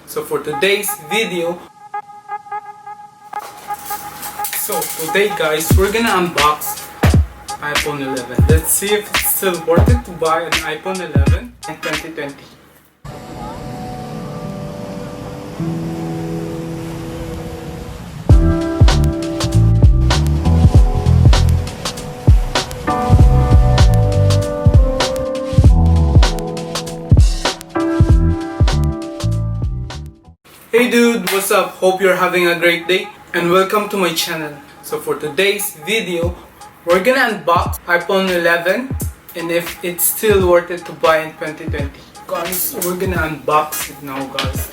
So for today's video, today guys, we're gonna unbox iPhone 11. Let's see if it's still worth it to buy an iPhone 11 in 2020. Hey dude, what's up? Hope you're having a great day and welcome to my channel. So for today's video, we're gonna unbox iPhone 11 and if it's still worth it to buy in 2020. Guys, we're gonna unbox it now guys.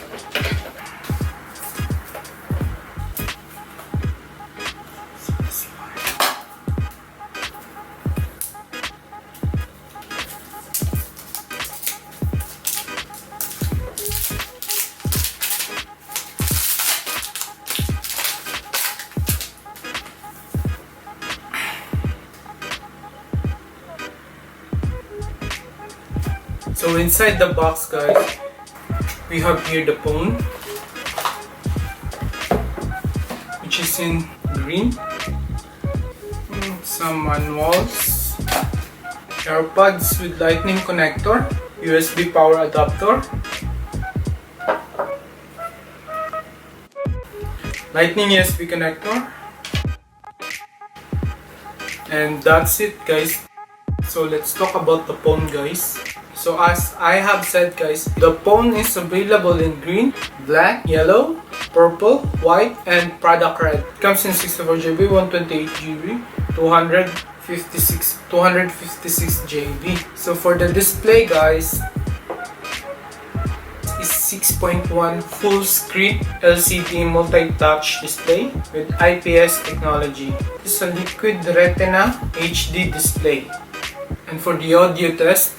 So inside the box guys, we have here the phone, which is in green, some manuals, AirPods with lightning connector, USB power adapter, lightning USB connector, and that's it guys. So let's talk about the phone guys. So as I have said guys, the phone is available in green, black, yellow, purple, white, and product red. It comes in 64GB, 128GB, 256 GB. So for the display guys, is 6.1 full screen LCD multi-touch display with IPS technology. It's a liquid retina HD display. And for the audio test,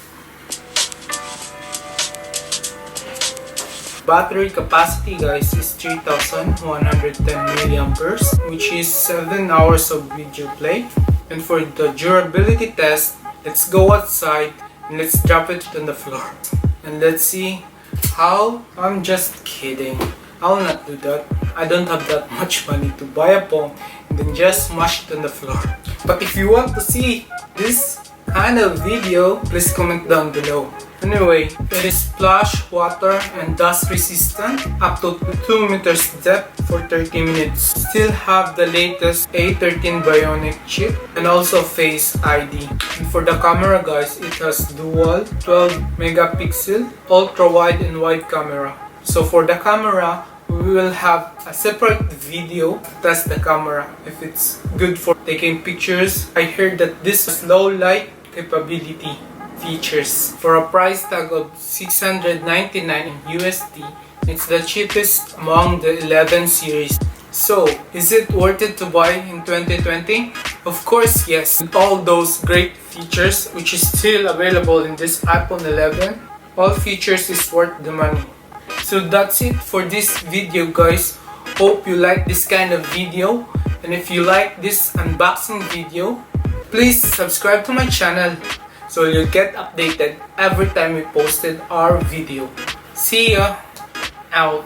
battery capacity guys is 3110 milliamperes, which is 7 hours of video play. And for the durability test, let's go outside and let's drop it on the floor and let's see how. I'm just kidding, I will not do that. I don't have that much money to buy a phone and then just smash it on the floor. But if you want to see this kind of video, please comment down below. Anyway, it is splash, water, and dust resistant, up to 2 meters depth for 30 minutes. Still have the latest A13 Bionic chip and also Face ID. And for the camera guys, it has dual 12 megapixel ultra wide and wide camera. So for the camera, we will have a separate video to test the camera if it's good for taking pictures. I heard that this is low light capability features. For a price tag of $699 USD, it's the cheapest among the 11 series. So, is it worth it to buy in 2020? Of course yes, with all those great features which is still available in this iPhone 11, all features is worth the money. So that's it for this video guys. Hope you like this kind of video, and if you like this unboxing video, please subscribe to my channel so you'll get updated every time we posted our video. See ya out.